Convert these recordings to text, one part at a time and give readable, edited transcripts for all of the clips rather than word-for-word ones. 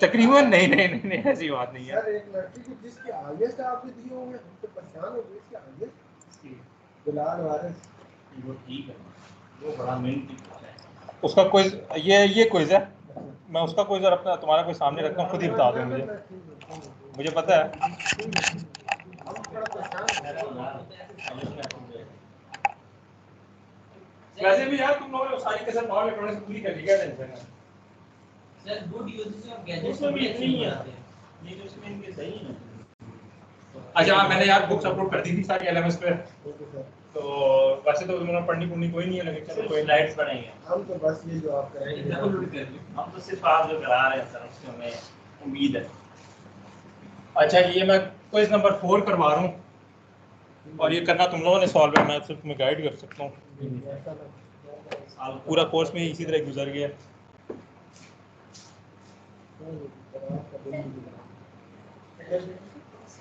तकरीबन नहीं नहीं नहीं नहीं ऐसी बात नहीं है। सर एक लड़की को जिसके हाईएस्ट आपने दिए होंगे हम तो परेशान हो गए इसके हाईएस्ट बिलाल वारिस वो ठीक है, वो बड़ा मेहनती है। उसका कोई ये क्विज है, मैं उसका कोई जरा अपना तुम्हारा कोई सामने रखता हूँ, खुद ही बता दो मुझे पता है। वैसे भी यार तुम लोगों ने सारी कसर पावर इलेक्ट्रॉनिक्स पूरी कर ली, क्या टेंशन है? Sir good uses of gadgets में भी नहीं आते हैं, ये जो इसमें इनके सही है। अच्छा मैंने यार बुक्स अपलोड कर दी थी सारी एलएमएस पे, तो वैसे तो तुमने पढ़नी कोई नहीं है, लेकिन चलो कोई स्लाइड्स बनाएंगे हम तो बस ये जो आप कर रहे हैं हम तो सिर्फ आप जो करा रहे हैं सर उससे हमें उम्मीद है। अच्छा ये मैं क्विज नंबर 4 करवा रहा हूँ और ये करना तुम लोगों ने सॉल्व है, मैं सिर्फ तुम्हें गाइड कर सकता हूँ। पूरा कोर्स में इसी तरह गुजर गया।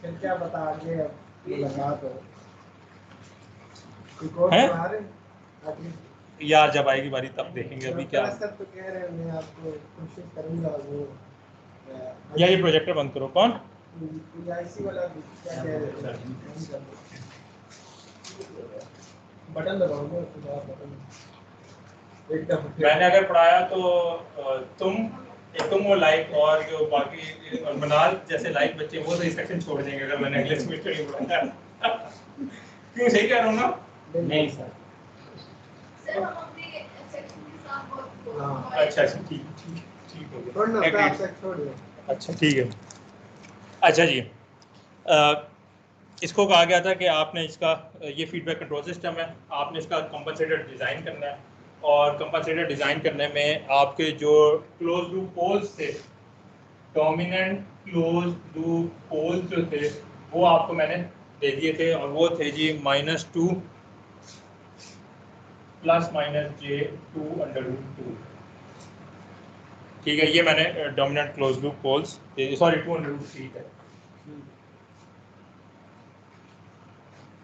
क्या बता आगे मुलाकात हो यार जब आएगी बारी तब देखेंगे, अभी क्या। सर तो कह रहे हैं मैं आपको कोशिश करूंगा वो या ये प्रोजेक्टर बंद करो। कौन पीआईसी वाला क्या कह रहे हैं बटन दबाओगे बटन एकदम। मैंने अगर पढ़ाया तो तुम वो लाइक और जो बाकी मनाल जैसे लाइक बच्चे वो तो इस सेक्शन छोड़ देंगे अगर मैंने अगले सेमेस्टर नहीं पढ़ाया। क्यों सही कह रहा हूँ ना? नहीं सर सर हम अपने सेक्शन के साथ बहुत अच्छा ठीक हो गया। अच्छा ठीक है। अच्छा जी इसको कहा गया था कि आपने इसका ये फीडबैक कंट्रोल सिस्टम है, आपने इसका कंपनसेटर डिज़ाइन करना है और कंपनसेटर डिज़ाइन करने में आपके जो क्लोज लूप पोल्स थे, डोमिनेंट क्लोज लूप पोल्स जो थे वो आपको मैंने दे दिए थे और वो थे जी -2 ± j2√2। ठीक है, ये मैंने dominant close loop poles sorry 2√3 है।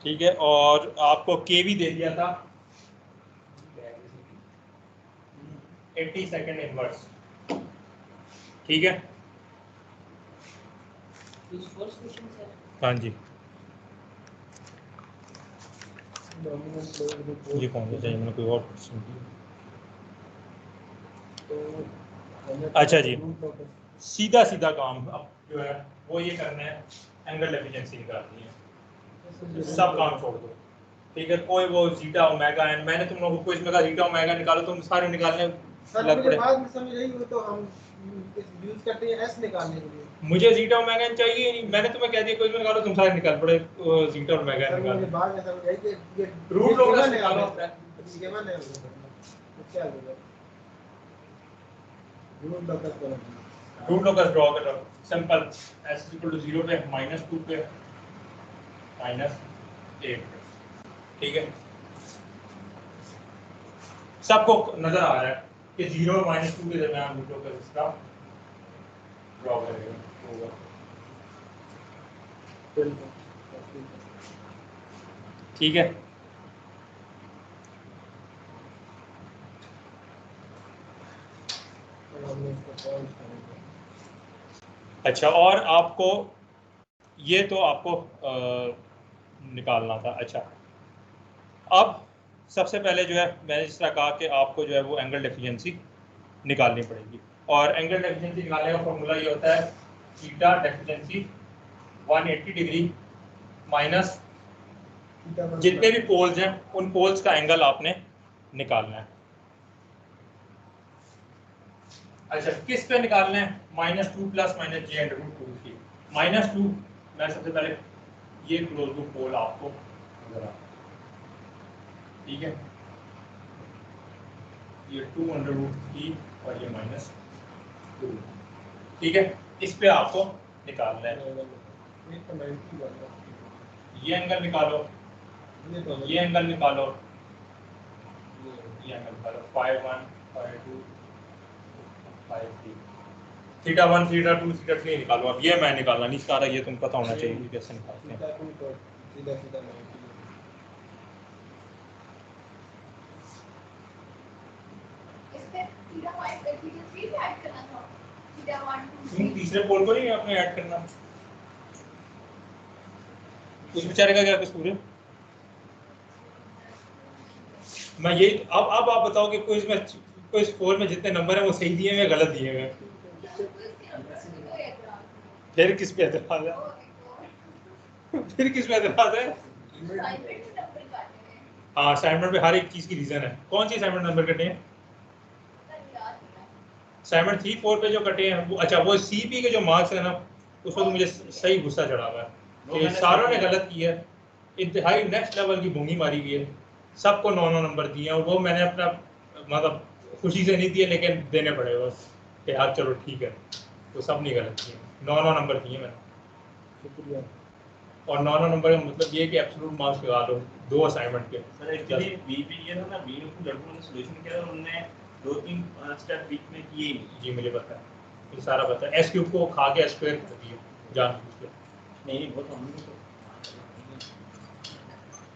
ठीक है, और आपको के भी दे दिया था 80 सेकेंड इनवर्स। ठीक है हाँ जी। ये कौन सा चाहिए, मैंने कोई और क्वेश्चन किया। अच्छा जी सीधा काम अब जो है वो ये करना है, एंगल एफिशिएंसी निकालनी है, सब काम छोड़ दो। ठीक है, कोई वो जीटा ओमेगा एन, मैंने तुम लोगों को इसमें कहा जीटा ओमेगा निकालो, तुम सारे निकालने लग पड़े। बाद में समझ रही हो तो हम यूज करते हैं एस निकालने के लिए। मुझे जीटा ओमेगा एन चाहिए ही नहीं, मैंने तुम्हें कह दिया कोई निकालो, तुम सारे निकाल पड़े जीटा ओमेगा एन निकालो। बाद में समझ आई कि ये रूट लोकस निकालो। गिवन है क्या होगा रूट लोकस ड्रॉ कर लो, सिंपल s = 0 पे -2 पे -8। ठीक है, सबको नजर आ रहा है कि 0 और -2 के दरमियान रूट लोकस इसका ड्रॉ करेगा। ठीक है, अच्छा और आपको ये तो आपको निकालना था। अच्छा अब सबसे पहले जो है मैंने जिस तरह कहा कि आपको जो है वो एंगल डेफिशिएंसी निकालनी पड़ेगी और एंगल डेफिशिएंसी निकालने का फॉर्मूला ये होता है थीटा डेफिशिएंसी 180 डिग्री माइनस जितने भी पोल्स हैं उन पोल्स का एंगल आपने निकालना है। अच्छा किस पे निकालना है? -2 ± j√2। -2 मैं सबसे पहले ये क्लोज लूप पोल आपको नजर आ, ठीक है, ये 2√3 और ये -2। ठीक है, इस पे आपको निकालना है। ये एंगल निकालो, ये एंगल निकालो, ये एंगल निकालो 5 1 5 2 5 3 थीटा 1 थीटा 2 थीटा 3 निकालो। अब ये मैं निकालना नहीं चाह रहा, ये तुम पता होना चाहिए कि कैसे निकालते हैं। ऐड कर थीटा 3 भी ऐड करना था थीटा 1 2 3 तीसरे पोल को नहीं आपने ऐड करना, उस बेचारे का क्या कसूर है? मैं ये अब आप बताओ कि कोई स्कोर में जितने नंबर है वो सही दिए हुए गलत दिए हुए, फिर किस पे एतराज है? फिर किस पे एतराज है? हाँ, असाइनमेंट पे हर एक चीज की रीजन है। कौन सी असाइनमेंट नंबर कटे हैं? असाइनमेंट 3 4 पे जो कटे हैं वो, अच्छा वो सीपी के जो मार्क्स है ना, उस पर तो मुझे सही गुस्सा चढ़ा हुआ है कि सारों ने गलत किया है, इंतहाई नेक्स्ट लेवल की भूंगी मारी हुई है, सबको 9 नंबर दिए हैं। और वो मैंने अपना मतलब खुशी से नहीं दिए, लेकिन देने पड़े बस कि यार चलो ठीक है, तो सब नहीं गलत किए, 9 नंबर दिए मैंने। और 9 नंबर का मतलब ये कि एब्सोल्यूट मार्क्स लगा लो 2 असाइनमेंट के। सर एक्चुअली बी पे ये था ना, बी में लड़कों ने सॉल्यूशन किया, उन्होंने 2-3 स्टेप बीच में किए नहीं। जी मुझे पता है, ये सारा पता है। एस क्यूब को खा के स्क्वायर कर दिया जानबूझ के। नहीं वो तो हमने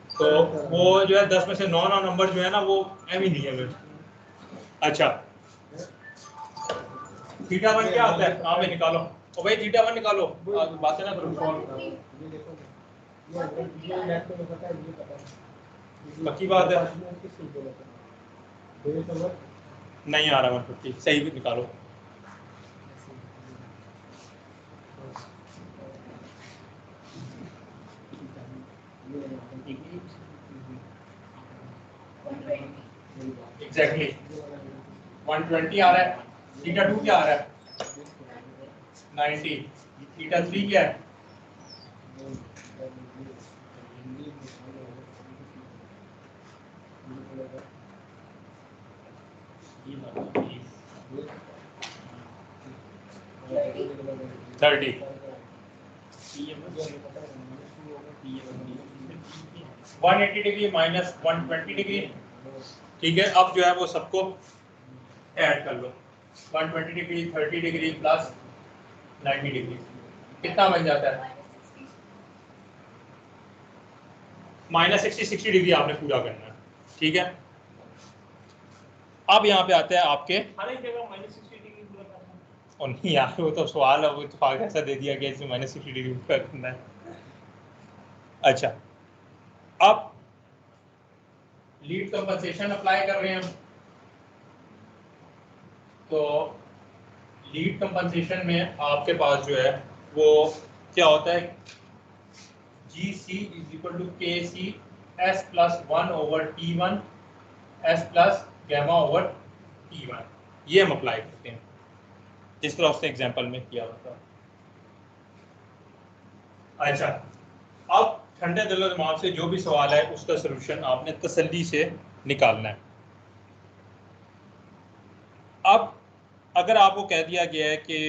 तो वो जो है 10 में से 9 नंबर जो है ना वो एम ही नहीं है मेरे। अच्छा थीटा 1 क्या आता है? हाँ भाई निकालो, ओ भाई थीटा 1 निकालो, बातें ना करो। पक्की बात है, नहीं आ रहा 150, सही भी निकालो। एग्जैक्टली 120 आ रहा है। थीटा 2 क्या आ रहा है? 90। थीटा 3 क्या है? 30। 180 डिग्री माइनस 120 डिग्री, ठीक है। अब जो है वो सबको ऐड कर लो, 120 डिग्री 30 डिग्री प्लस 90 डिग्री कितना बन जाता है? -60 डिग्री आपने पूरा करना है, ठीक है। अब यहाँ पे आते हैं आपके, हर एक जगह -60 डिग्री पूरा करना है। और नहीं यार वो तो सवाल है, वो इत्तेफाक ऐसा दे दिया गया इसमें -60 डिग्री पूरा करना है। अच्छा अब लीड कंपनसेशन अप्लाई कर रहे हैं हम, तो लीड कंपनसेशन में आपके पास जो है वो क्या होता है, GC = KC S+1/T1 S+ γ/T1, ये हम अप्लाई करते हैं जिस तरह उसने एग्जांपल में किया हुआ था। अच्छा अब ठंडे दिलो दिमाग से जो भी सवाल है उसका सलूशन आपने तसल्ली से निकालना है। अब अगर आपको कह दिया गया है कि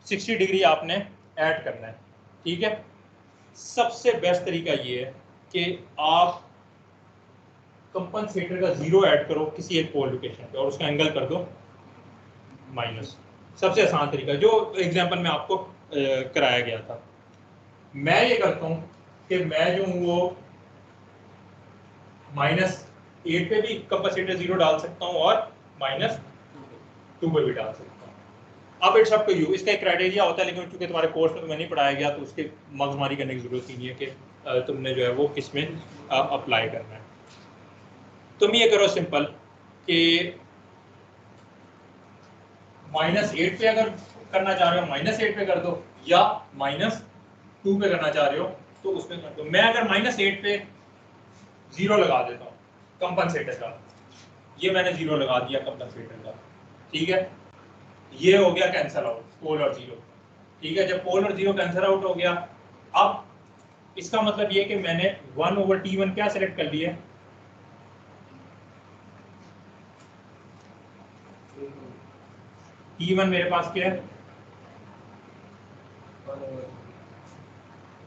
60 डिग्री आपने ऐड करना है, ठीक है, सबसे बेस्ट तरीका ये है कि आप कंपनसेटर का 0 ऐड करो किसी एक पोल लोकेशन पे और उसका एंगल कर दो माइनस। सबसे आसान तरीका जो एग्जांपल में आपको कराया गया था। मैं ये करता हूँ कि मैं जो हूँ वो -8 पे भी कंपनसेटर 0 डाल सकता हूँ और -2 पे भी डाल सकता हूँ। अब इट्स अप टू यू, इसका एक क्राइटेरिया होता है, लेकिन चूंकि तुम्हारे कोर्स में तुम्हें नहीं पढ़ाया गया तो उसके मगजमारी करने की जरूरत ही नहीं है कि तुमने जो है वो किस में अप्लाई करना है। तुम ये करो सिंपल कि -8 पे अगर करना चाह रहे हो -8 पे कर दो, या -2 पे करना चाह रहे हो तो उसमें कर दो। मैं अगर -8 पे 0 लगा देता हूँ कंपनसेटर का, ये मैंने 0 लगा दिया कंपनसेटर का, ठीक है, ये हो गया कैंसल आउट पोल और 0, ठीक है। जब पोल और 0 कैंसल आउट हो गया, अब इसका मतलब ये कि मैंने 1/T1 क्या सेलेक्ट कर लिया है, T1 मेरे पास क्या है,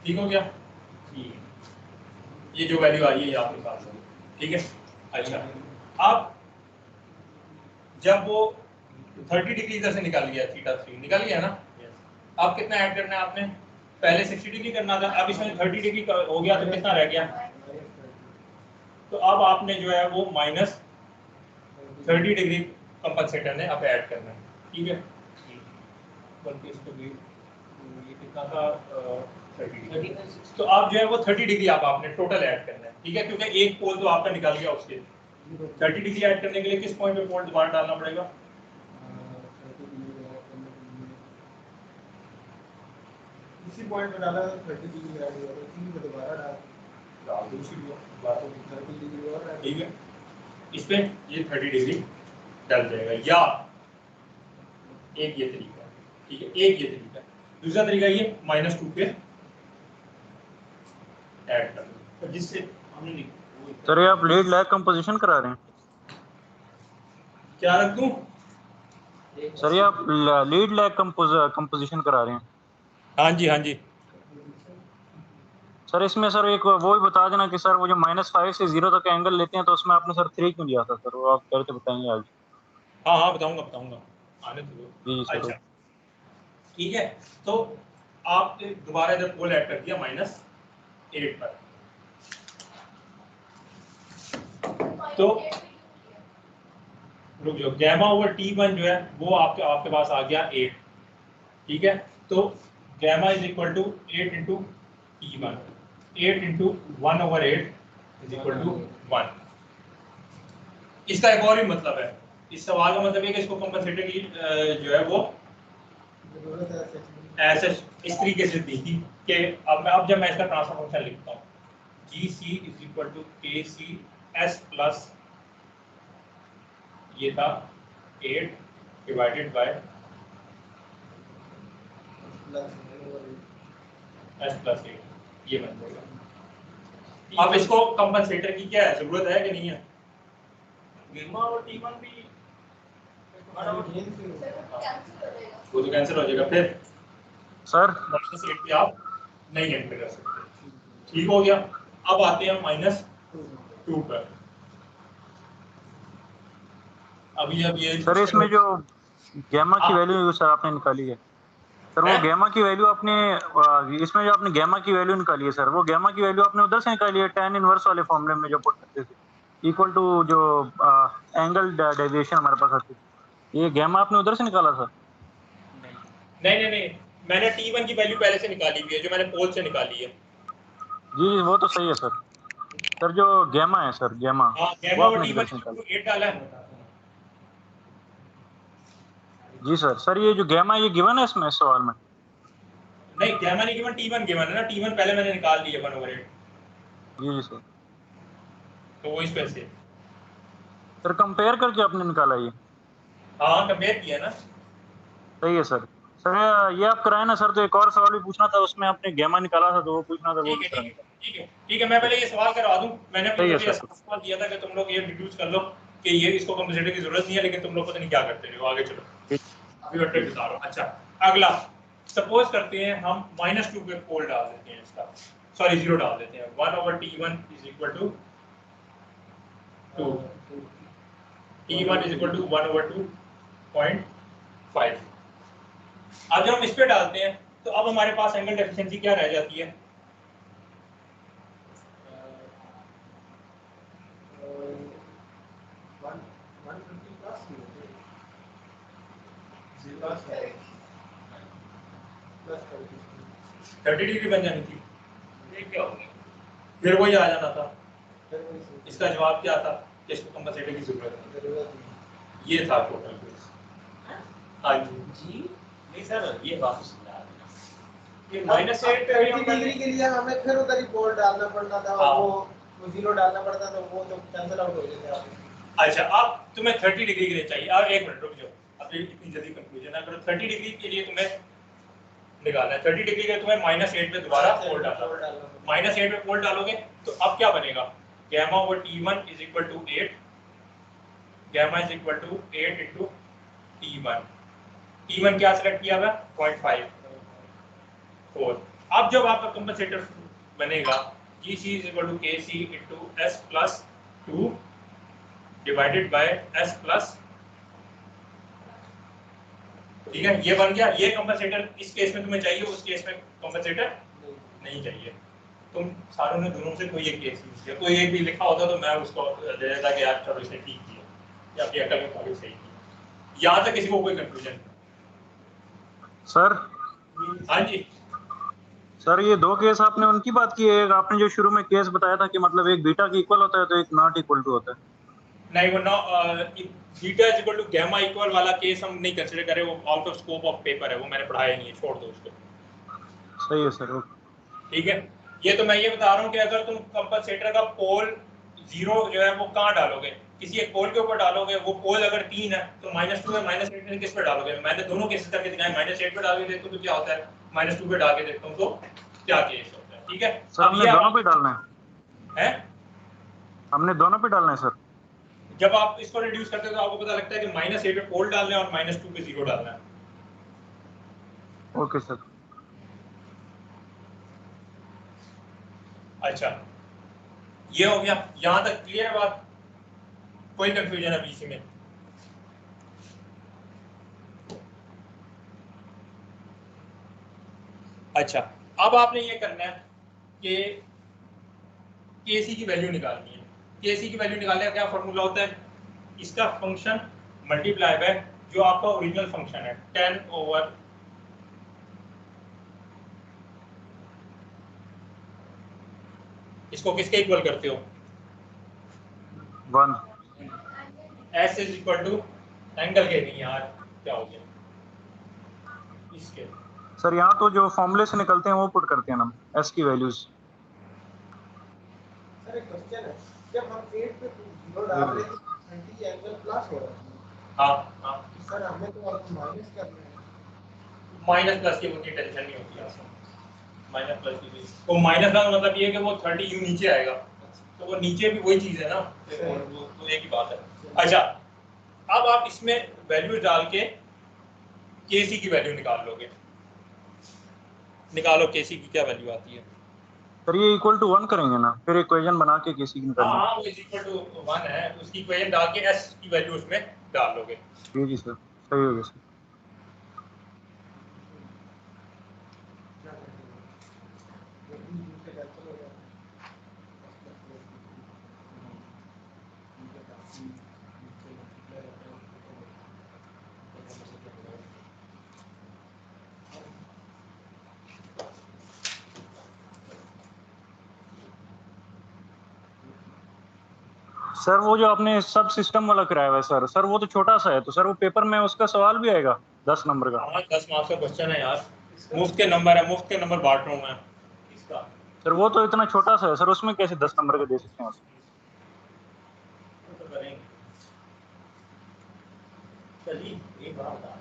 ठीक हो गया, ये जो वैल्यू आई है ये आपके पास है, ठीक है। अच्छा अब जब वो 30 डिग्री इधर से निकल गया, थीटा 3 निकल गया ना, अब कितना ऐड करना है आपने, पहले 60 डिग्री करना था, अब इसमें 30 डिग्री हो गया तो कितना रह गया, तो अब आपने जो है वो माइनस 30 डिग्री कंपनसेटर ने अब ऐड करना है, ठीक है। बल्कि इसको भी ये कितना था 30 डिग्री, तो आप जो है वो 30 डिग्री आप आपने टोटल ऐड करना है, ठीक है, क्योंकि एक पोल तो आपका निकल गया, उसके 30 डिग्री ऐड करने के लिए किस पॉइंट पे पोल दोबारा डालना पड़ेगा? इसी पॉइंट पे डाला 30 डिग्री ऐड हुआ, इसी पे दोबारा डाल दो, उसी बात को 30 डिग्री और ऐड, ठीक है, इस पे ये 30 डिग्री डल जाएगा, या एक ये तरीका, ठीक है, एक ये तरीका। दूसरा तरीका ये -2 पे ऐड कर दो, तो जिससे हमने सर ये आप लीड लैग कंपोजिशन करा रहे हैं? क्या रख दूं? सर ये आप लीड लैग कंपोजिशन करा रहे हैं? हाँ जी, हाँ जी। सर इसमें सर एक वो भी बता देना कि सर वो जो -5 से 0 तक एंगल लेते हैं तो उसमें आपने सर 3 क्यों लिया था सर, वो आप करके बताएंगे आज? हाँ हाँ, बताऊंगा आने दो। जी सर। अच्छा, ठीक है, तो आपने दोबारा इधर पोल ऐड कर दिया -8 पर, तो रुक जाओ, गैमा ओवर T1 जो है वो आपके पास आ गया 8, ठीक है, तो gamma is equal to 8 into T1, 8 into 1/8 is equal to 1। इसका एक और ही मतलब है, इस सवाल का मतलब है कि इसको कंपनसेटर की जो है वो ऐसे इस तरीके से दी थी कि अब जब मैं इसका ट्रांसफर फंक्शन लिखता हूँ GC is equal to KC S plus ये था 8 डिवाइडेड बाय S प्लस 8, ये बन जाएगा। अब इसको कंपनसेटर की क्या है, जरूरत है कि नहीं है? गैमा और T1 भी वो तो कैंसिल हो जाएगा, फिर सर -8 पे आप नहीं एंटर कर सकते, ठीक हो गया। अब आते हैं -2 पर। अभी अब ये सर इसमें जो गैमा की वैल्यू सर आपने निकाली है सर, वो गैमा की वैल्यू आपने इसमें जो आपने गैमा की वैल्यू निकाली है सर, वो गैमा की वैल्यू आपने उधर से निकाली है tan इनवर्स वाले फॉर्मूले में जो पुट करते थे इक्वल टू जो एंगल डेविएशन हमारे पास आती थी, ये गैमा आपने उधर से निकाला सर? नहीं, मैंने T1 की वैल्यू पहले से निकाली हुई है, जो मैंने पोल से निकाली है। जी वो तो सही है सर। सर जो गैमा है सर, गैमा हाँ, वो गैमा और आपने किधर T1 से निकाला? 8 डाला है। जी सर ये जो गैमा ये गिवन है इसमें इस सवाल में? नहीं, गैमा नहीं गिवन, T1 गिवन है ना, T1 पहले मैंने निकाल ली है 1/8, जी सर। तो वो इस पे से सर कंपेयर करके आपने निकाला ये? हाँ, कंपेयर किया ना। सही है सर। सर ये आप कराए ना सर, तो एक और सवाल भी पूछना था, उसमें आपने गैमा निकाला था तो वो पूछना था, वो ठीक भी है, कराना था। ठीक है, मैं पहले ये सवाल करवा दूं। मैंने अपनी सही है तरफ सर। से सवाल दिया था कि तुम लोग ये डिड्यूस कर लो कि ये इसको कंपनसेटर की जरूरत नहीं है, लेकिन तुम लोग पता नहीं क्या करते हो। आगे चलो, अभी और ट्रिक बता रहा हूं। अच्छा, अगला सपोज करते हैं हम -2 पे पोल डाल देते हैं इसका, सॉरी 0 डाल देते हैं, 1/T1 is equal to 2, T1 is equal to 1/2.5। अब जब हम इस पे डालते हैं तो अब हमारे पास एंगल डेफिशिएंसी क्या रह जाती है? प्लस 30 डिग्री बन जानी थी, ये क्या हो गया? फिर वही आ जाना था। इसका जवाब क्या था कि इसको कंपनसेटर की जरूरत है, ये था टोटल केस। हाँ जी, नहीं सर, ये वापस ला देना। ये -8 डिग्री के लिए हमें फिर उधर ही पोल डालना पड़ता था, हाँ। वो 0 डालना पड़ता था, वो तो कैंसिल आउट हो जाता था। अच्छा, अब तुम्हें 30 डिग्री के लिए चाहिए। अब एक मिनट रुक जाओ, अब इतनी जल्दी कंक्लूजन ना करो। 30 डिग्री के लिए तुम्हें निकालना है, 30 डिग्री के लिए तुम्हें -8 पे दोबारा पोल डालना है। -8 पे पोल डालोगे तो अब क्या बनेगा? Gamma over T1 is equal to 8, gamma is equal to 8 into T1। T1 क्या सेलेक्ट किया हुआ? 0.54। अब जब आपका कंपनसेटर बनेगा GC is equal to KC into S plus 2 divided by S plus, ठीक है, ये बन गया। ये कंपनसेटर इस केस में तुम्हें चाहिए, उस केस में कंपनसेटर नहीं चाहिए। तुम सारों ने दोनों से कोई एक केस यूज किया, कोई एक भी लिखा होता तो मैं उसको दे देता कि यार चलो इसने ठीक किया या आपकी अकल में काफी सही किया। यहाँ तक किसी को कोई कंफ्यूजन? सर हाँ जी सर, ये दो केस आपने उनकी बात की है, आपने जो शुरू में केस बताया था कि मतलब एक बीटा की इक्वल होता है तो एक नॉट इक्वल टू होता है। नहीं, वो beta is equal to gamma equal वाला केस हम नहीं कंसीडर करें, वो out of scope of paper है, वो मैंने पढ़ाया नहीं है, छोड़ दो उसको। सही है सर। ठीक है, ये तो मैं ये बता रहा हूँ कि अगर तुम कंपनसेटर का पोल 0 जो है वो कहाँ डालोगे, किसी एक पोल के ऊपर डालोगे, वो पोल अगर 3 है तो -2 है, -8 किस पे डालोगे? मैंने दोनों केसेस करके दिखाए, -8 पे डाल के देखो तो क्या होता है, -2 पे डाल के देखता हूँ तो क्या केस होता है। ठीक है सर, हमने दोनों पे डालना है, हमने दोनों पे डालना है सर। जब आप इसको रिड्यूस करते हो तो आपको पता लगता है कि -8 पे पोल डालना है और -2 पे 0 डालना है। Okay sir. अच्छा, ये हो गया, यहां तक क्लियर है बात? कोई कंफ्यूजन है बीच में? अच्छा, अब आपने ये करना है कि केसी की वैल्यू निकालनी है। केसी की वैल्यू निकालने का क्या फॉर्मूला होता है? इसका फंक्शन मल्टीप्लाई बाय जो आपका ओरिजिनल फंक्शन है 10 ओवर इसको किसके इक्वल करते हो? 1। एस इज इक्वल टू एंगल के, नहीं यार क्या हो गया इसके? सर यहाँ तो जो फॉर्मूले से निकलते हैं वो पुट करते हैं हम एस की वैल्यूज। सर एक क्वेश्चन है, जब हम 8 पे 0 डाल रहे हैं 30 एंगल प्लस हो रहा है। हाँ हाँ, सर हमें तो अब माइनस करना है। माइनस प्लस की उतनी टेंशन नहीं होती है, माइनस प्लस की तो माइनस का मतलब ये है कि वो 30 यूं नीचे आएगा, तो वो नीचे भी वही चीज है ना, तो एक ही बात है। अच्छा, अब आप इसमें वैल्यू डाल के केसी की वैल्यू निकाल लोगे। निकालो केसी की क्या वैल्यू आती है। सर ये इक्वल टू 1 करेंगे ना, फिर इक्वेशन बना के केसी की निकालेंगे। हाँ, वो इज इक्वल टू 1 है, उसकी इक्वेशन डाल के एस की वैल्यू उसमें डाल लोगे। जी सर, सही हो गया सर। सर वो जो आपने सब सिस्टम वाला कराया हुआ है सर वो तो छोटा सा है, तो सर वो पेपर में उसका सवाल भी आएगा 10 नंबर का। हाँ, 10 मार्क्स का क्वेश्चन है यार, मुफ्त के नंबर है, मुफ्त के नंबर बांट रहा हूँ मैं इसका। सर वो तो इतना छोटा सा है सर, उसमें कैसे 10 नंबर का दे सकते हैं? तो करेंगे। चलिए एक बात बता,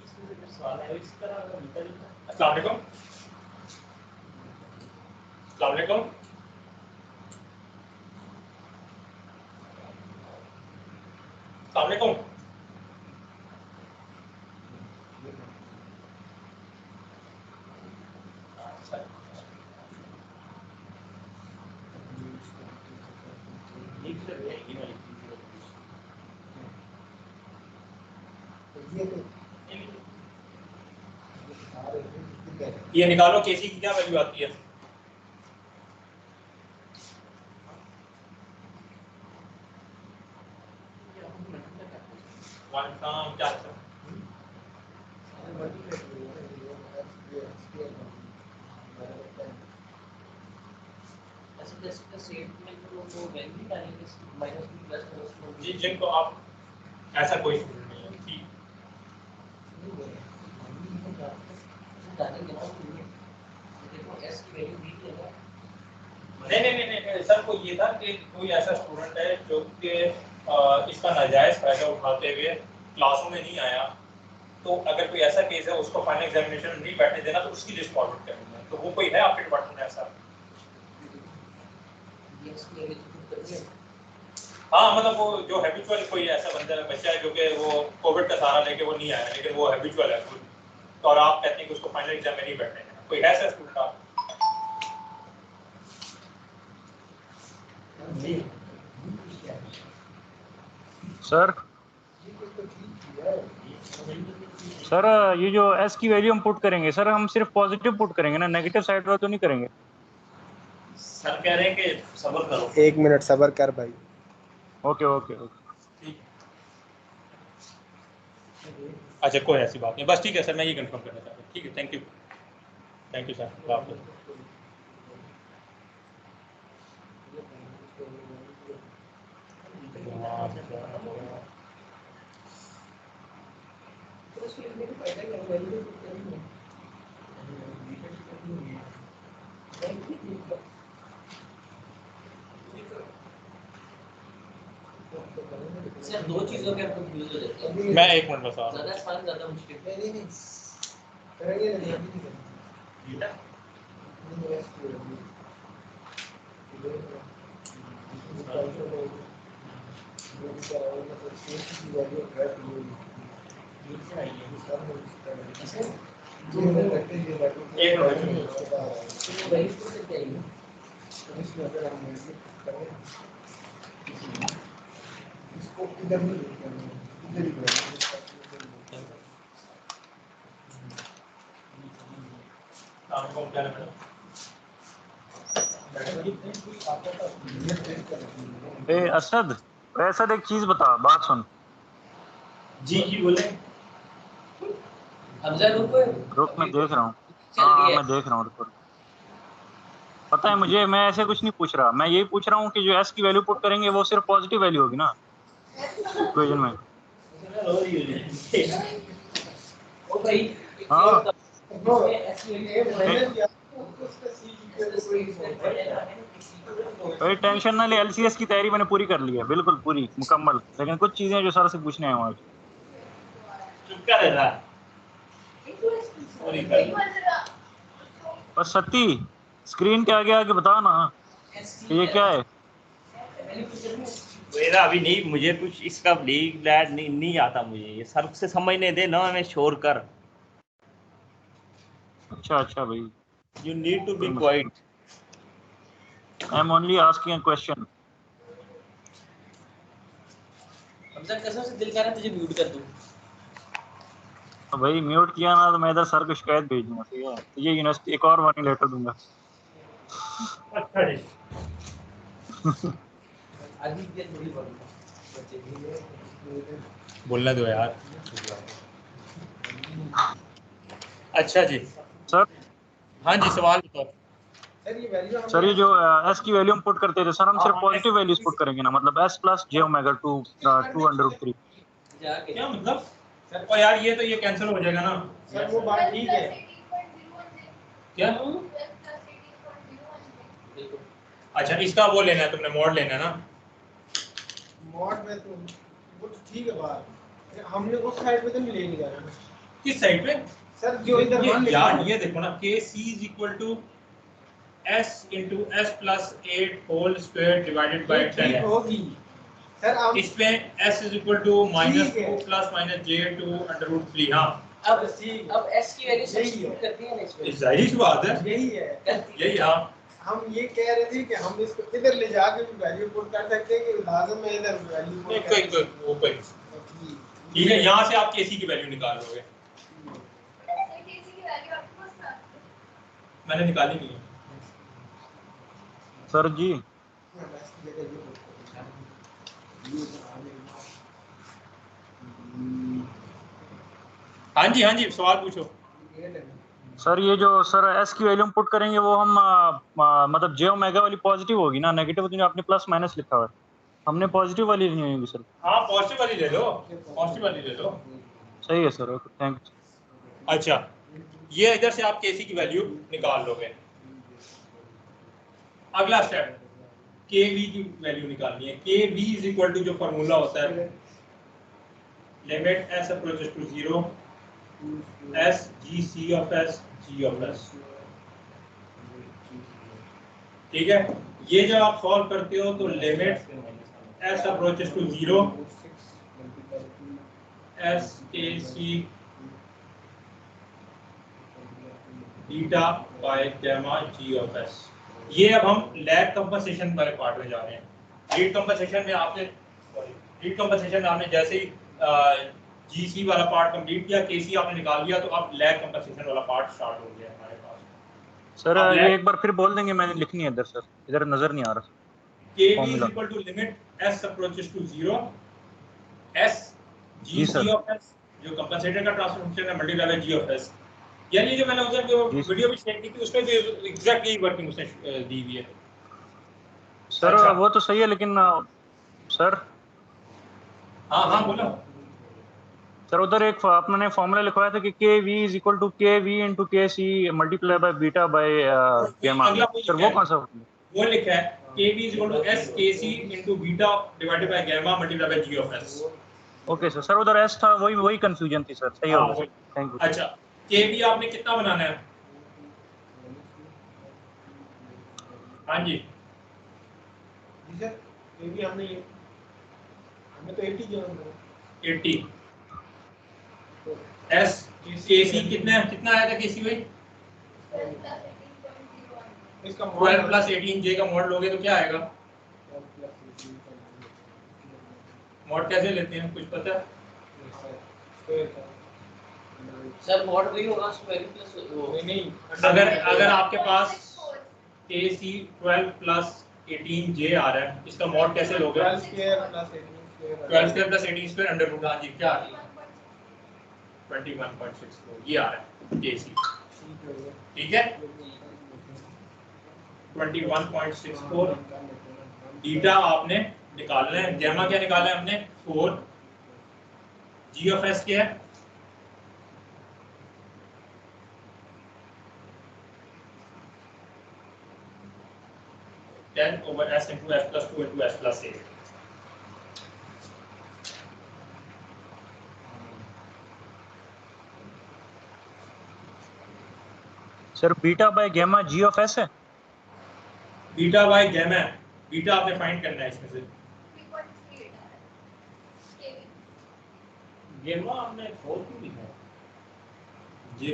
इसमें से कुछ सवाल है इस तरह का भीतर ही था। अस्सलाम वालेकुम, अस्सलाम वालेकुम। अस्सलाम वालेकुम। ये निकालो केसी की क्या वैल्यू आती है। क्या जी, जिनको आप ऐसा कोई स्टूडेंट नहीं है ठीक। नहीं, सर को ये था कि कोई ऐसा स्टूडेंट है जो कि इसका नाजायज फायदा उठाते हुए क्लासों में नहीं आया, तो अगर कोई ऐसा केस है उसको फाइनल एग्जामिनेशन नहीं बैठने देना, तो उसकी लिस्ट फॉरवर्ड करेंगे। तो वो कोई है आपके डिपार्टमेंट में ऐसा? हाँ, मतलब वो जो हैबिचुअल कोई ऐसा बच्चा है जो कि वो कोविड का सहारा लेके वो नहीं आया, लेकिन वो हैबिचुअल है तो, और आप कहते हैं कि उसको फाइनल एग्जाम में नहीं बैठने देना, कोई है ऐसा स्टूडेंट आप? सर ये जो एस की वैल्यू हम पुट करेंगे सर, हम सिर्फ पॉजिटिव पुट करेंगे ना, नेगेटिव साइड वाला तो नहीं करेंगे? सर कह रहे हैं कि सब्र करो। 1 मिनट सब्र कर भाई। Okay okay okay. अच्छा कोई ऐसी बात नहीं, बस ठीक है सर, मैं ये कंफर्म करना चाहता हूँ। ठीक है, थैंक यू सर। बात सर दो चीजों के आपको यूज हो जाते हैं। मैं 1 मिनट बस आ रहा हूँ। ज्यादा आसान, ज्यादा मुश्किल। नहीं करेंगे नहीं अभी नहीं बेटा इसको इधर नहीं इधर ही असद असद एक चीज बता, बात सुन। जी बोले। हमजा रुको। रुक, मैं देख रहा हूँ। चल हाँ गया। मैं देख रहा हूँ रुक। पता है मुझे, मैं ऐसे कुछ नहीं पूछ रहा, मैं यही पूछ रहा हूँ कि जो एस की वैल्यू पुट करेंगे वो सिर्फ पॉजिटिव वैल्यू होगी ना इक्वेशन में। ओ भाई हाँ कोई टेंशन ना ले, एलसीएस की तैयारी मैंने पूरी कर ली है, बिल्कुल पूरी मुकम्मल। लेकिन कुछ चीजें जो सर से पूछने आए आज। चुप कर रहा। बस सत्ती स्क्रीन के आगे आगे बता ना ये क्या है। मेरा अभी नहीं, मुझे कुछ इसका लीग लैड नहीं आता मुझे, ये सर से समझने दे ना, मैं शोर कर। अच्छा भाई, you need to be quiet. I am only asking a question. Hamza कसम से दिल कर रहा है तुझे म्यूट कर दूं। तो भाई म्यूट किया ना तो मैं इधर सर को शिकायत भेज दूंगा, ठीक है। तो ये यूनिवर्सिटी एक और वार्निंग लेटर दूंगा। अच्छा जी। आदि की थोड़ी बोलूं। बोलना दो यार। अच्छा जी सर हाँ जी, सवाल बताओ। सर ये जो एस की वैल्यू हम पुट करते थे सर, हम सिर्फ पॉजिटिव वैल्यूज पुट करेंगे ना, मतलब एस प्लस जे ओमेगा 2/√3। जाके क्या मतलब सर? ओ यार ये तो ये कैंसिल हो जाएगा ना सर वो बात ठीक है। क्या? देखो अच्छा इसका वो लेना है तुमने, मोड लेना है ना। मॉड में तो वो तो ठीक है बात, हमने उस साइड पे तो नहीं ले नहीं जाना ना किस साइड पे सर, जो इधर मान लिखा यार है। ये देखो ना, K C is equal to S into S plus 8 whole square divided by 10 ठीक होगी सर। आप इसमें एस इज इक्वल टू ठीक है। -2 प्लस माइनस जे टू √3। हाँ अब एस की वैल्यू सब्स्टिट्यूट करते हैं ना इसमें। जाहिर सी बात है, यही है। यही। हाँ हम ये कह रहे थे कि हम इसको इधर ले जाके भी वैल्यू पुट कर सकते हैं कि लाजम में इधर वैल्यू नहीं, पुट कोई ठीक है, यहाँ से आप केसी की वैल्यू निकाल लोगे। मैंने निकाली नहीं है सर जी हाँ जी सवाल पूछो। सर ये जो सर एस की वैल्यू हम पुट करेंगे वो हम मतलब जे ओमेगा वाली पॉजिटिव होगी ना, नेगेटिव तो आपने प्लस माइनस लिखा हुआ है, हमने पॉजिटिव वाली लेनी होगी सर। हाँ पॉजिटिव वाली ले लो, पॉजिटिव वाली ले लो। सही है सर, ओके थैंक्स। अच्छा ये इधर से आप केसी की वैल्यू निकाल लोगे। अगला स्टेप के वी की वैल्यू निकालनी है। K V is equal to जो फॉर्मूला होता है limit S approaches to 0 S G C of S G of S. ठीक है, ये जब आप सॉल्व करते हो तो limit S approaches to 0 S K C beta by gamma G of S. ये अब हम लैग कंपनसेशन वाले पार्ट में जा रहे हैं। लीड कंपनसेशन में आपने जैसे ही जीसी वाला पार्ट कंप्लीट किया, केसी आपने निकाल लिया, तो अब लैग कंपनसेशन वाला पार्ट स्टार्ट हो गया हमारे पास। सर आप ये एक बार फिर बोल देंगे, मैंने लिखनी है इधर सर, इधर नजर नहीं आ रहा kv is formula. equal to limit s approaches to 0 s G g sir. of s जो कंपनसेटर का ट्रांसफर फंक्शन है multiply by g of s। यानी जो मैंने उधर जो वीडियो भी शेयर की थी उसमें भी एग्जैक्टली वर्किंग उसने दी हुई है सर। अच्छा। वो तो सही है लेकिन सर हाँ हाँ बोलो सर उधर एक आपने फॉर्मूला लिखवाया था कि K V is equal to K V into K C multiply by beta by gamma. अगला सर वो कौन सा? वो लिखा है kv is equal to s kc into beta divided by gamma multiplied by g of s। Okay sir. Sir उधर S था, वही कंफ्यूजन थी सर, सही हो गया। Thank you. अच्छा kv आपने कितना बनाना है? हाँ जी जी सर, ये भी हमने तो 80 जोड़ा था। 80 s kc कितना आया था kc भाई? इसका 12 प्लस 18 j का मॉड लोगे तो क्या आएगा? मॉड कैसे लेते हैं कुछ पता है? सर मॉड वही होगा स्क्वायर प्लस नहीं अगर आपके पास kc 12 प्लस 18 j आ रहा है इसका मॉड कैसे लोगे? 12 square plus 18 12 square plus 18 square under root. हाँ जी क्या आ रही है? 21.64 ये आ रहा है kc। ठीक है 21.64 बीटा आपने निकालना है। गैमा क्या निकाला है हमने? 4। जी ऑफ एस क्या है? Ten over S into S plus 2 into S plus 8। Sir beta by gamma G of S है। बीटा बाय गैमा, बीटा आपने फाइंड करना है इसमें से। गेमा हमने 4 क्यों लिखा है? जी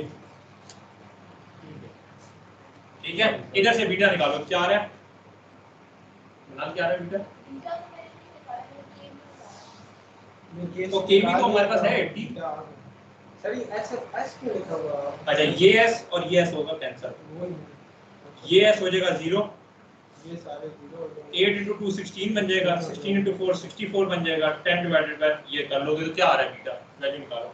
ठीक है इधर से बीटा निकालो क्या आ रहा है? नाम क्या आ रहा है बीटा? तो केवी तो हमारे पास है 80। सर ये एस क्यों लिखा हुआ? अच्छा ये एस और ये एस होगा कैंसिल। ये एस हो जाएगा 0, ये सारे 0 हो जाएंगे। 8 इंटू 2 16 बन जाएगा, 16 इंटू 4 64 बन जाएगा। 10 डिवाइडेड बाय ये कर लोगे तो क्या आ रहा है बीटा? वैल्यू निकालो।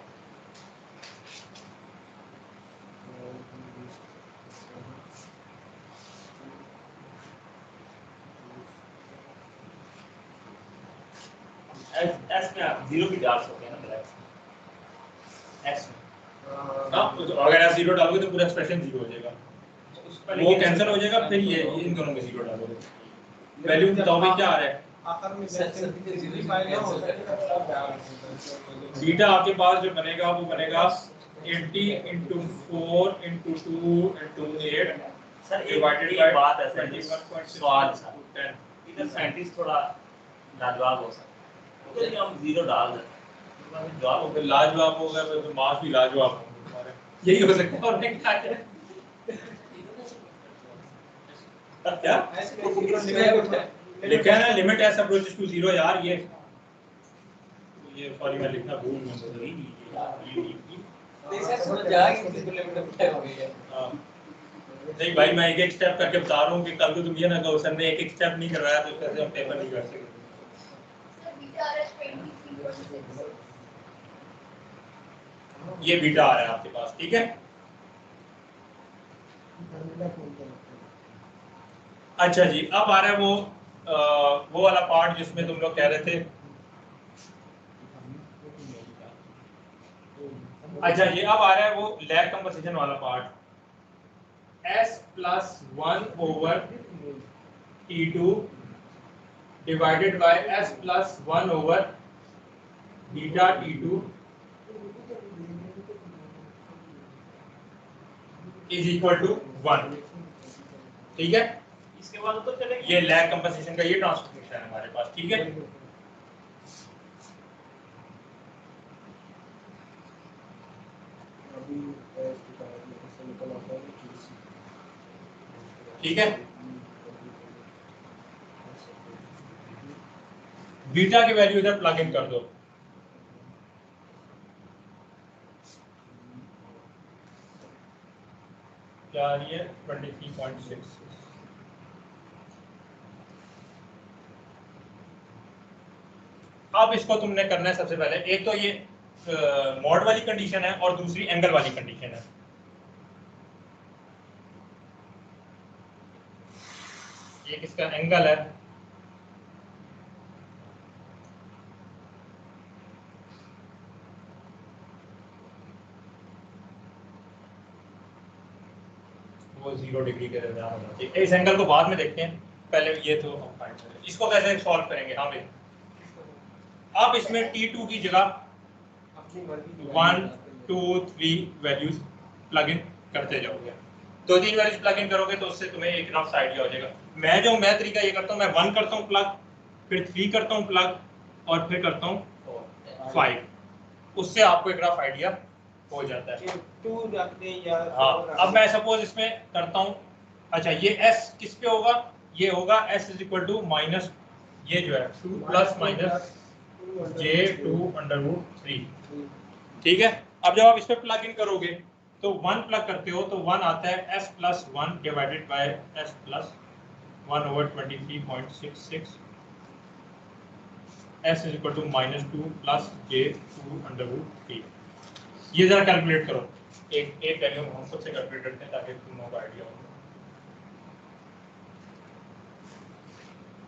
एस में आप 0 भी डाल सकते हैं ना ब्रैकेट एस में। हाँ तो अगर आप 0 डालोगे तो पूरा एक्सप्रेशन 0 हो जाएगा, वो कैंसिल हो जाएगा। फिर ये इन दोनों में 0 डालोगे वैल्यू बताओ भाई क्या आ रहा है? आखिर में सिंपलीफाई ना हो सके। बीटा आपके पास जो बनेगा वो बनेगा 80 into 4 into 2 into 8 sir divided एक बाय बात है सर, 21.6 सवाल था। 10। इधर साइंटिस्ट थोड़ा लाजवाब हो सकता है, तो हम 0 डाल देते हैं जवाब तो फिर लाजवाब होगा तो मार्क्स भी लाजवाब होंगे हमारे। यही हो सकता है। और नहीं क्या है? क्या लिखा है ना लिमिट एस अप्रोचेस टू 0 यार। ये सॉरी मैं लिखना भूल गया। हाँ। नहीं भाई मैं एक एक स्टेप करके बता रहा हूँ कि कल को तुम ये ना कहो सर ने एक एक स्टेप नहीं करवाया तो कैसे हम पेपर नहीं कर सकते। ये बीटा आ रहा है आपके पास ठीक है। अच्छा जी अब आ रहा है वो वाला पार्ट जिसमें तुम लोग कह रहे थे। अच्छा ये अब आ रहा है वो लैग कंपनसेशन वाला part. s plus 1 over t2 divided by s plus 1 over beta t2 is equal to 1। ठीक है इसके बाद तो चलेगा। ये लैग कंपनसेशन का ये ट्रांसफॉर्मेशन है हमारे पास ठीक है। ठीक है बीटा की वैल्यू इधर प्लग इन कर दो। क्या आ रही है 23.6। अब इसको तुमने करना है सबसे पहले, एक तो ये मॉड वाली कंडीशन है और दूसरी एंगल वाली कंडीशन है। ये किसका एंगल है, वो 0 डिग्री के दरमियान होना चाहिए। इस एंगल को बाद में देखते हैं, पहले ये तो हम फाइंड करें। इसको कैसे सॉल्व करेंगे, हाँ भाई अब इसमें T2 की जगह 1 2 3 वैल्यूज प्लग इन करते जाओगे। 2-3 वैल्यूज प्लग इन करोगे तो उससे तुम्हें एक रफ आइडिया हो जाएगा। मैं तरीका ये करता हूँ, मैं 1 करता हूँ प्लग, फिर 3 करता हूँ प्लग, और फिर करता हूँ 5। उससे आपको एक रफ आइडिया हो जाता है। 2 रखते हैं या हाँ, अब मैं सपोज इसमें करता हूँ, अच्छा ये S किस पे होगा, ये होगा S is equal to minus, ये जो है 2 प्लस माइनस J2√3। ठीक है, अब जब आप इस पे प्लग इन करोगे तो 1 प्लग करते हो तो 1 आता है S plus 1 divided by S plus 1/23.66। S is equal to minus 2 plus J2√3। ये जरा कैलकुलेट करो, एक वैल्यू हम खुद से कैलकुलेट करते हैं ताकि तुम को आइडिया हो।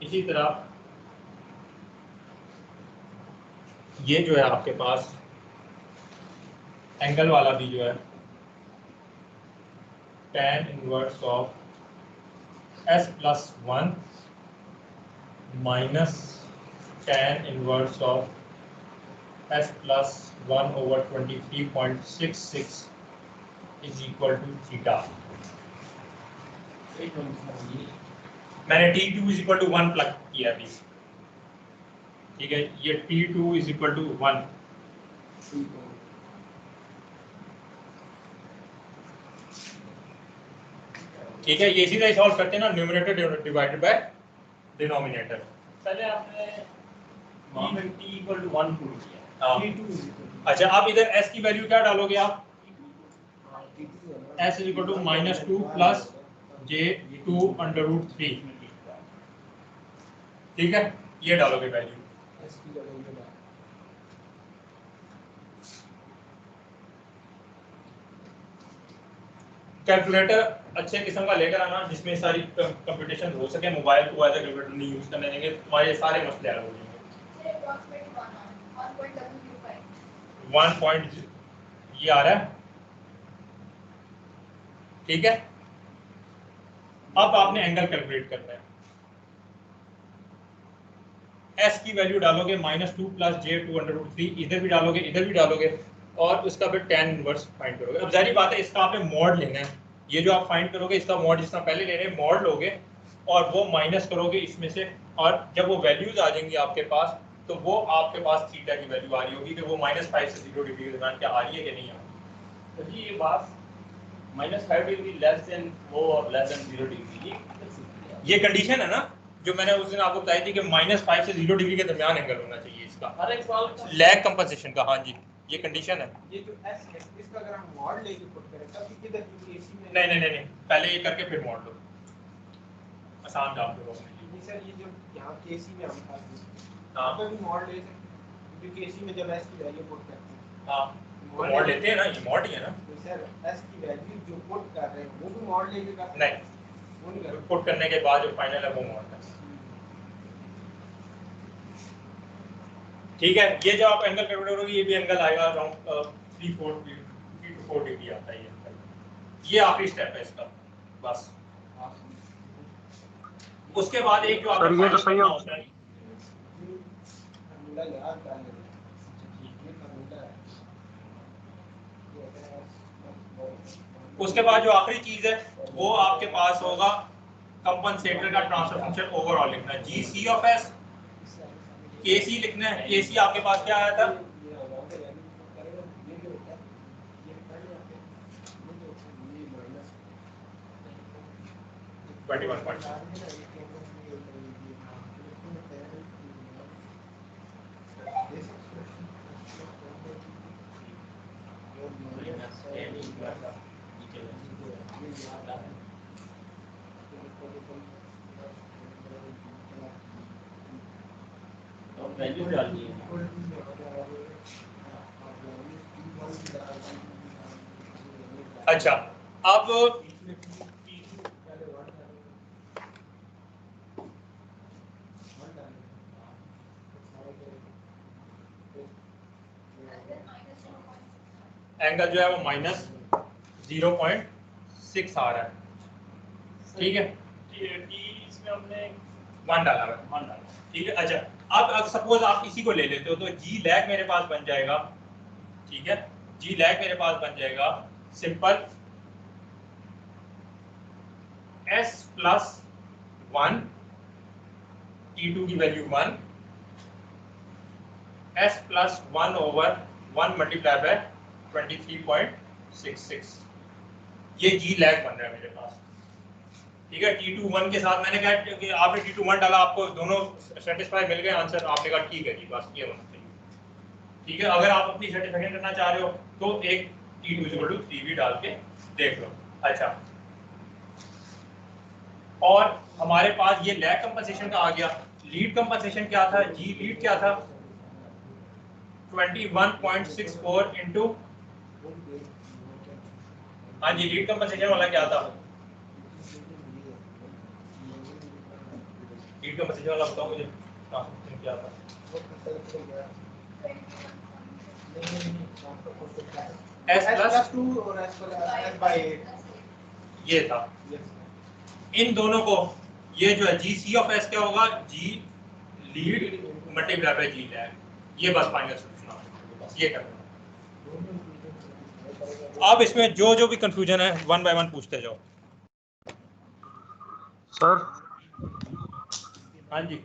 इसी तरह ये जो है आपके पास एंगल वाला भी जो है tan inverse of S plus 1 minus tan inverse of S plus 1/23.66 is equal to theta. मैंने T2 is equal to 1 plug किया अभी, ठीक है, ये T2 इज इक्वल टू 1। ठीक है, ये इसी तरह सॉल्व करते हैं ना, न्यूमरेटर डिवाइडेड बाय डिनोमिनेटर। पहले आपने वहां पे t इक्वल टू 1 पुट किया। हाँ। अच्छा, आप इधर s की वैल्यू क्या डालोगे, आप s is equal to -2 plus J2√3। ठीक है, ये डालोगे वैल्यू। कैलकुलेटर अच्छे किस्म का लेकर आना जिसमें सारी कंप्यूटेशन हो सके। मोबाइल को एज ए कैलकुलेटर नहीं यूज करने देंगे, तुम्हारे सारे मसले हल हो जाएंगे। 1 पॉइंट ये आ रहा है, ठीक है। अब आपने एंगल कैलकुलेट करना है। S की वैल्यू डालोगे -2 प्लस J2√3, इधर भी डालोगे, इधर भी डालोगे, और उसका फिर tan इनवर्स फाइंड करोगे। अब जाहिर बात है इसका आपने मॉड लेना है। ये जो आप फाइंड करोगे इसका मॉड जितना पहले ले रहे हैं मॉड लोगे और वो माइनस करोगे इसमें से, और जब वो वैल्यूज आ जाएंगी आपके पास तो वो आपके पास थीटा की वैल्यू आ रही होगी कि वो -5 से 0 डिग्री के दरमियान क्या आ रही है कि नहीं आ रही। तो जी ये बात -5 डिग्री लेस देन वो और लेस देन 0 डिग्री, ये कंडीशन है ना जो मैंने उस दिन आपको बताई थी कि -5 से 0 डिग्री के दरमियान एंगल होना चाहिए इसका, हर एक सवाल लैग कंपनसेशन का। हाँ जी, ये कंडीशन है। ये जो S है इसका अगर हम मॉड लेके पुट करें तब किधर AC में नहीं, पहले ये करके फिर मॉड लो, आसान काम करो। नहीं सर, ये जो यहाँ KC में हम था हाँ तो भी मॉड ले सकते क्योंकि KC में जब S की वैल्यू पुट करते हैं हाँ, मॉड लेते हैं ना, ये मॉड ही है ना। तो सर S की वैल्यू जो पुट कर रहे हैं वो भी मॉड लेके करते हैं? नहीं, वो नहीं करते। पुट करने के बाद जो फाइनल है वो मॉड है। ठीक है, ये जो आप एंगल कैलकुलेट करोगे ये भी एंगल आएगा अराउंड 3 to 4 डिग्री आता है ये एंगल। ये आखिरी स्टेप है इसका बस। उसके बाद एक जो आपको ये तो सही है। होता है, फॉर्मूला याद कर लेना। ये फॉर्मूला है। उसके बाद जो आखिरी चीज है वो आपके पास होगा कंपनसेटर का ट्रांसफर फंक्शन ओवरऑल लिखना है, GC ऑफ S। KC लिखना है, KC आपके पास क्या आया था, तो वैल्यू डालनी है। अच्छा अब एंगल जो है वो -0.6 आ रहा है, ठीक है। टी इसमें हमने 1 डाला है, 1 डाला। ठीक है। अच्छा अब सपोज आप इसी को ले लेते हो तो जी लैग मेरे पास बन जाएगा, ठीक है। जी लैग मेरे पास बन जाएगा सिंपल s प्लस 1 T2 की value 1 s plus 1 over 1 multiply by 23.66, ये जी लैग बन रहा है मेरे पास, ठीक है। T2 1 के साथ मैंने कहा कि आपने T2 1 डाला, आपको दोनों सेटिस्फाई मिल गए आंसर, आपने कहा ठीक है जी, बस ये होना चाहिए, ठीक है। अगर आप अपनी सेटिस्फैक्शन करना चाह रहे हो तो एक T2 3 भी डाल के देख लो। अच्छा और हमारे पास ये लैग कंपनसेशन का आ गया। लीड कंपनसेशन क्या था, जी लीड क्या था 21.64 इंटू, हाँ जी लीड कंपनसेशन वाला क्या था, लीड कंपनसेशन वाला बताओ मुझे क्या था। S प्लस 2 और S by 8 ये था। इन दोनों को ये जो है GC ऑफ S क्या होगा, G lead multiply by G lag, ये बस फाइनल सॉल्यूशन बस ये करना। अब इसमें जो जो भी कंफ्यूजन है 1 बाय 1 पूछते जाओ। सर हाँ जी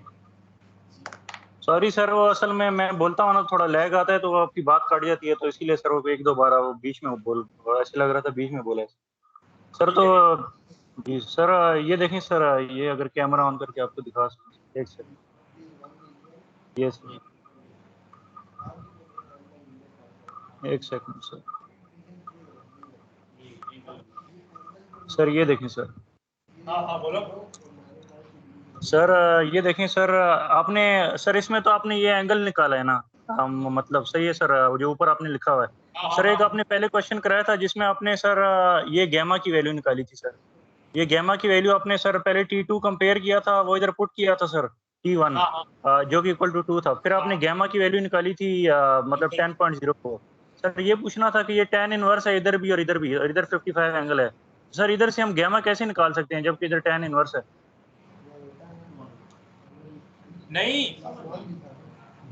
सॉरी सर, वो असल में मैं बोलता हूँ ना थोड़ा लैग आता है तो वो आपकी बात कट जाती है, तो इसीलिए सर वो एक दो बार वो बीच में बोल, ऐसे लग रहा था बीच में बोला सर। तो जी सर ये देखें सर, ये अगर कैमरा ऑन करके आपको दिखा सकते, एक सेकंड, ये सर, एक सेकंड सर ये देखें सर। हाँ हाँ बोलो सर ये देखें सर, आपने सर इसमें तो आपने ये एंगल निकाला है ना, हम मतलब सही है सर, जो ऊपर आपने लिखा हुआ है हाँ सर। हाँ एक आपने पहले क्वेश्चन कराया था जिसमें आपने सर ये गैमा की वैल्यू निकाली थी सर। ये गैमा की वैल्यू आपने सर पहले T2 कंपेयर किया था, वो इधर पुट किया था सर T1 हाँ जो कि इक्वल टू 2 था। फिर आपने गैमा की वैल्यू निकाली थी मतलब 10.04। सर ये पूछना था कि ये tan इनवर्स है इधर भी और इधर भी, और इधर 55 एंगल है सर, इधर से हम गैमा कैसे निकाल सकते हैं जबकि इधर tan इनवर्स है? नहीं,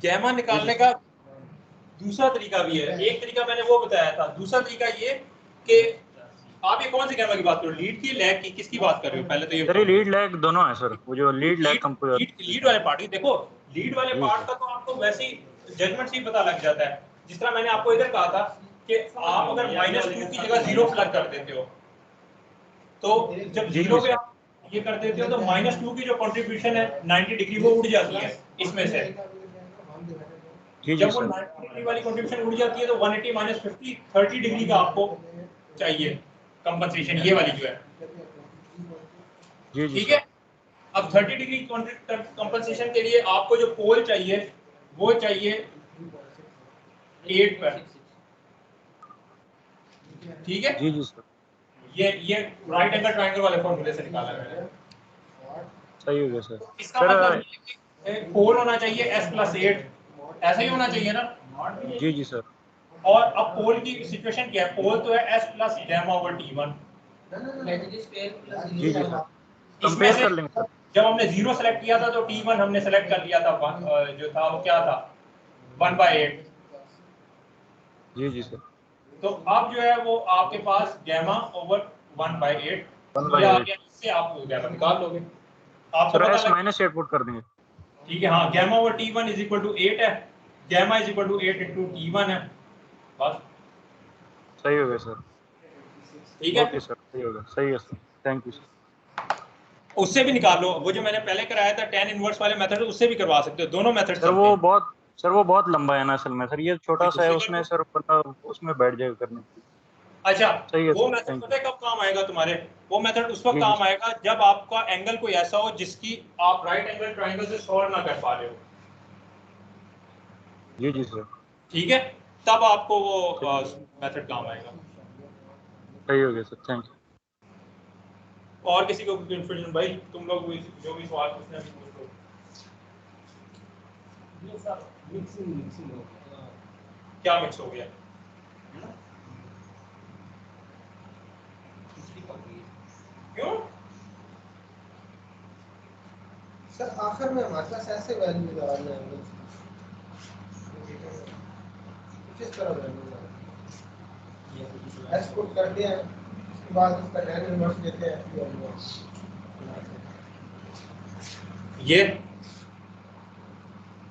गैमा निकालने का दूसरा तरीका भी है। एक तरीका मैंने वो बताया था, दूसरा तरीका ये कि आप ये कौन सी गैमा की बात कर रहे हो, लीड की लैग की, किसकी बात कर रहे हो पहले तो ये सर लीड लैग दोनों है सर, वो जो लीड लैग कंपेयर। लीड वाले पार्ट की देखो, लीड वाले पार्ट का तो आपको वैसे ही जजमेंट से ही पता लग जाता है। जिस तरह मैंने आपको इधर कहा था कि आप अगर -2 की जगह 0 प्लग कर देते हो तो जब 0 पे आप ये कर देते हो तो -2 की जो कंट्रीब्यूशन है 90 डिग्री वो उड़ जाती है इसमें से। जब वो 90 डिग्री वाली कंट्रीब्यूशन उड़ जाती है तो 180 - 50 30 डिग्री का आपको चाहिए कंपनसेशन, ये वाली जो है, ठीक है। अब 30 डिग्री कंपनसेशन के लिए आपको जो पोल चाहिए वो चाहिए 8 पर, ठीक है। जी जी सर, ये राइट एंगल ट्रायंगल वाले फॉर्मूले से निकाला मैंने। सही हो गया सर। इसका मतलब पोल होना चाहिए S+8, ऐसा ही होना चाहिए ना। जी जी सर। और अब पोल की सिचुएशन क्या है, पोल तो है S plus gamma over T1। जी जी सर, इसमें कंपेयर से कर लेंगे सर। जब हमने 0 सेलेक्ट किया था तो T1 हमने सेलेक्ट कर लिया था, जो था वो क्या था 1/8। जी जी सर। तो अब जो है वो आपके पास गैमा ओवर 1/8 ये आ गया, इससे आप गैमा निकाल लोगे, आपको सर पता S लग -8 पुट कर देंगे, ठीक है। हाँ, गैमा ओवर T1 = 8 है, गैमा = 8 × T1 है, बस सही हो गया सर। ठीक है। ओके सर, सही हो गया, सही है सर, थैंक यू सर। उससे भी निकाल लो, वो जो मैंने पहले कराया था tan इनवर्स वाले मेथड, उससे भी करवा सकते हो, दोनों मेथड सर वो बहुत लंबा है ना असल में सर, ये छोटा सा है उसमें सर, उसमें बैठ जाएगा करने के लिए। अच्छा, सही है वो सर, मेथड थैंक पता है कब काम आएगा तुम्हारे? वो मेथड उस वक्त जी काम आएगा जब आपका एंगल कोई ऐसा हो जिसकी आप राइट एंगल ट्रायंगल से सॉल्व ना कर पा रहे हो, जी जी सर, ठीक है, तब आपको वो मेथड काम आएगा। सही हो गया सर, थैंक यू। और किसी को कोई कंफ्यूजन भाई, तुम लोग जो भी सवाल पूछना है पूछो। ये सब मिक्सिंग हो गया क्या मिक्स हो गया? है ना, पिछली कॉपी क्यों? सर आखिर में हमारे पास ऐसे वैल्यूज आ रहे हैं कुछ इस तरह वैल्यूज आ रहे हैं, एस पुट कर दिया उसके बाद उसका tan इनवर्स लेते हैं ये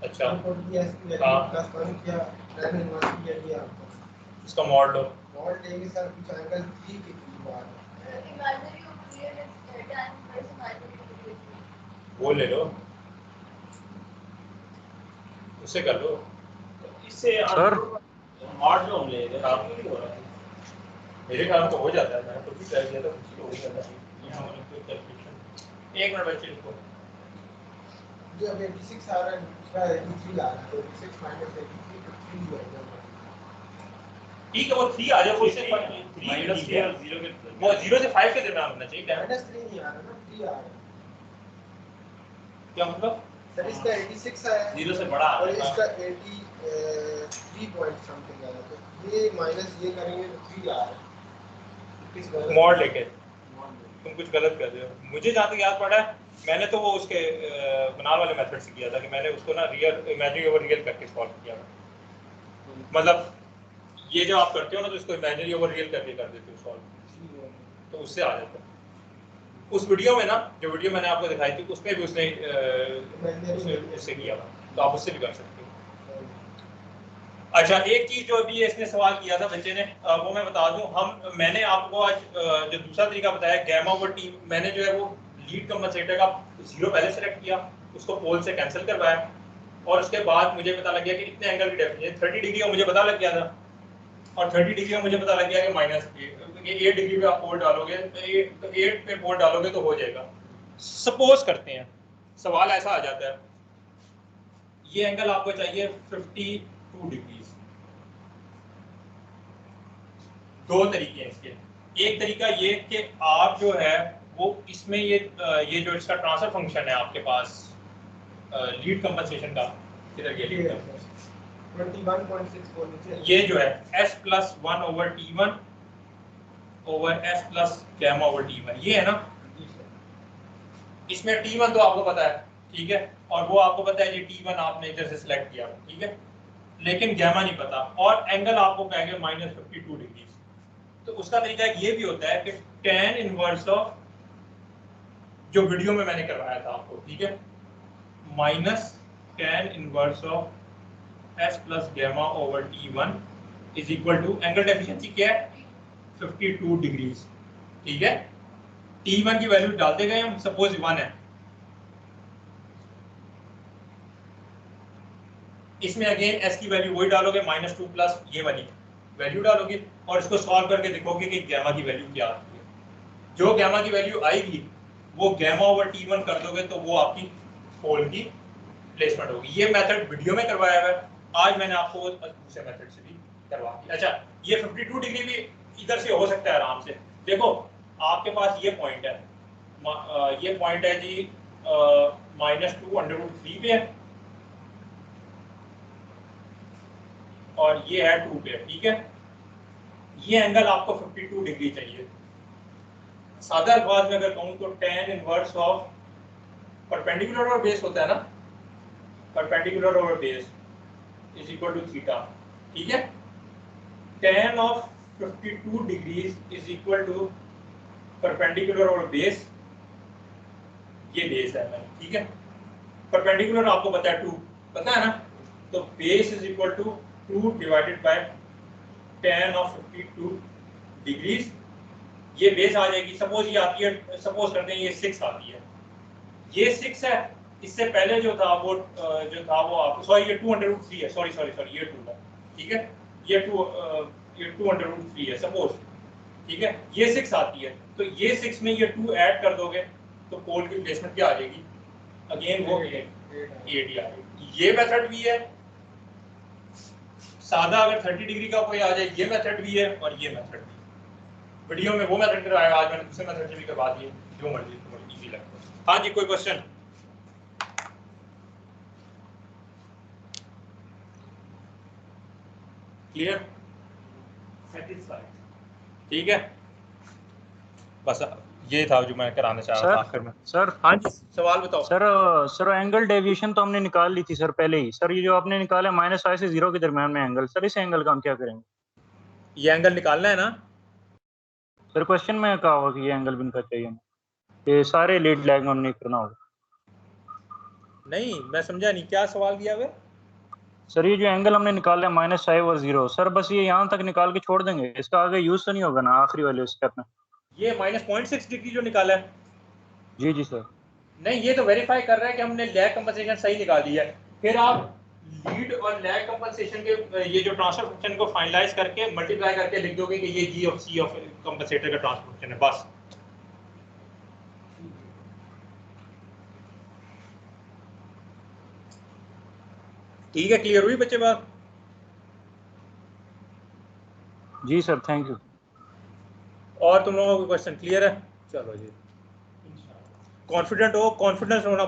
अच्छा, पुट किया इसकी वैल्यू हाँ। प्लस 1 किया tan इनवर्स किया दिया इसका मॉड लो। मॉड लेंगे सर कुछ एंगल थी के करीब आ रहा है इमेजिनरी होती है tan इनवर्स इमेजिनरी होती है। वो ले लो, उससे कर लो। तो इससे सर मॉड जो हम ले रहे हैं आप नहीं हो रहा है। मेरे ख्याल में तो हो जाता है, मैंने तो भी ट्राई किया था, कुछ हो जाता है। यहाँ मैंने कोई कैलकुलेशन, एक मिनट बच्चे लिखो। जो अब 86 आ रहा है दूसरा 83 आ रहा है तो 86 माइनस 83 तो 3 हो जाएगा ठीक है, वो 3 आ जाए, वो उससे माइनस ठीक है। और 0 के वो 0 से 5 के दरमियान होना चाहिए क्या? माइनस 3 नहीं आ रहा ना 3 आ रहा है क्या मतलब? सर इसका 86 आया है 0 से बड़ा आ और रहा है। इसका 83 पॉइंट समथिंग आया तो ये माइनस ये करेंगे तो 3 आ रहा है किस गलत मॉड लेके तुम कुछ गलत कर रहे हो। मुझे जहाँ तक याद पड़ा है, मैंने तो वो उसके बनार वाले मेथड से किया था कि मैंने उसको ना रियल इमेजिनरी ओवर रियल करके सॉल्व किया था। मतलब ये जो आप करते हो ना तो इसको इमेजिनरी ओवर रियल करके कर देते हो सॉल्व, तो उससे आ जाता है। उस वीडियो में ना, जो वीडियो मैंने आपको दिखाई थी उसमें भी उसने उससे किया था, तो आप उससे भी कर सकते हो। अच्छा, एक चीज जो अभी इसने सवाल किया था बच्चे ने, वो मैं बता दूं। मैंने आपको आज जो दूसरा तरीका बताया गैमा ओवर टी, मैंने जो है वो लीड कंपनसेटर का 0 पहले सेलेक्ट किया, उसको पोल से कैंसिल करवाया, और उसके बाद मुझे पता लग गया कि इतने एंगल की डेफिनेशन 30 डिग्री का मुझे पता लग गया था, और 30 डिग्री का मुझे पता लग गया कि -8 डिग्री पे आप पोल डालोगे तो 8 पे पोल डालोगे तो हो जाएगा। सपोज करते हैं सवाल ऐसा आ जाता है, ये एंगल आपको चाहिए 52 डिग्री। दो तरीके हैं इसके। एक तरीका ये कि आप जो है वो इसमें ये जो इसका ट्रांसफर फंक्शन है आपके पास लीड कंपनसेशन का, किधर गया लीड कंपनसेशन, 21.64 नीचे ये जो है s+1 over t1 over s plus gamma over t1, ये है ना। इसमें t1 तो आपको पता है, ठीक है, और वो आपको पता है ये t1 आपने इधर से सिलेक्ट किया, ठीक है, लेकिन गैमा नहीं पता, और एंगल आपको कह गया -52 डिग्री। तो उसका तरीका ये भी होता है कि tan इनवर्स ऑफ, जो वीडियो में मैंने करवाया था आपको, ठीक है, minus tan inverse of s plus gamma over t1 is equal to, angle deficiency क्या है 52 डिग्री, ठीक है। t1 की वैल्यू डालते गए हम, सपोज 1 है, इसमें अगेन s की वैल्यू वही डालोगे -2 प्लस ये वाली वैल्यू डालोगे, और इसको सॉल्व करके देखोगे कि गैमा की वैल्यू क्या आती है। जो गैमा की वैल्यू आएगी वो गैमा ओवर t1 कर दोगे तो वो आपकी पोल की प्लेसमेंट होगी। ये मेथड वीडियो में करवाया हुआ है, आज मैंने आपको दूसरे मेथड से भी करवा दिया। अच्छा, ये 52 डिग्री भी इधर से हो सकता है आराम से। देखो आपके पास ये पॉइंट है, ये पॉइंट है जी -2√3 पे है, और ये है 2 पे, ठीक है। ये एंगल आपको 52 डिग्री चाहिए। सादा अल्फाज में अगर कहूं तो tan inverse of perpendicular over base होता है ना, perpendicular over base is equal to theta, ठीक है। tan of 52 degrees is equal to perpendicular over base, ये बेस है मैंने, ठीक है। परपेंडिकुलर आपको पता है 2, पता है ना, तो base is equal to 2 divided by tan of 52 degrees, ये बेस आ जाएगी। सपोज ये आती है, सपोज करते हैं ये 6 आती है, ये 6 है, इससे पहले जो था वो आपको, सॉरी ये 2√3 है, सॉरी ये 2 है, ठीक है, ये 2√3 है सपोज, ठीक है, ये 6 आती है, तो ये 6 में ये 2 ऐड कर दोगे तो पोल की प्लेसमेंट क्या आ जाएगी, अगेन वो 8 ही आ जाएगी। ये मेथड भी है सादा, अगर 30 डिग्री का कोई आ जाए, ये मेथड भी है और ये मेथड भी है। वीडियो में वो मेथड करवाया, आज मैंने दूसरे मेथड से भी करवा दिए, जो मर्जी इजी लगता है। हाँ जी, कोई क्वेश्चन? Clear, satisfied. ठीक है, बस ये था जो मैं कराना चाह रहा था आखिर में। सर हाँ जी, सवाल बताओ। सर एंगल डेविएशन तो हमने निकाल ली थी सर पहले ही। सर ये जो आपने निकाला -5 से 0 के दरमियान में एंगल, सर इस एंगल का हम क्या करेंगे? ये एंगल निकालना है ना सर क्वेश्चन में कहा होगा कि ये एंगल भी इनका चाहिए, ये सारे लीड लैग में हमने करना होगा। नहीं, मैं समझा नहीं, क्या सवाल किया हुआ? सर ये जो एंगल हमने निकाला है -5 और 0, सर बस ये यहाँ तक निकाल के छोड़ देंगे, इसका आगे यूज तो नहीं होगा ना आखिरी वाले स्टेप में? ये -0.6 डिग्री जो निकाला है, जी जी सर। नहीं ये तो वेरीफाई कर रहा है कि हमने लैग कंपनसेशन सही निकाली है। फिर आप लीड और लैग कंपनसेशन के ये जो ट्रांसफर फंक्शन को फाइनलाइज करके मल्टीप्लाई करके लिख दोगे कि ये जी ऑफ सी ऑफ कंपनसेटर का ट्रांसफर फंक्शन है, बस। ठीक है, क्लियर हुई बच्चे बात? जी सर, थैंक यू। और तुम लोगों को क्वेश्चन क्लियर है? चलो जी, कॉन्फिडेंट हो, कॉन्फिडेंस होना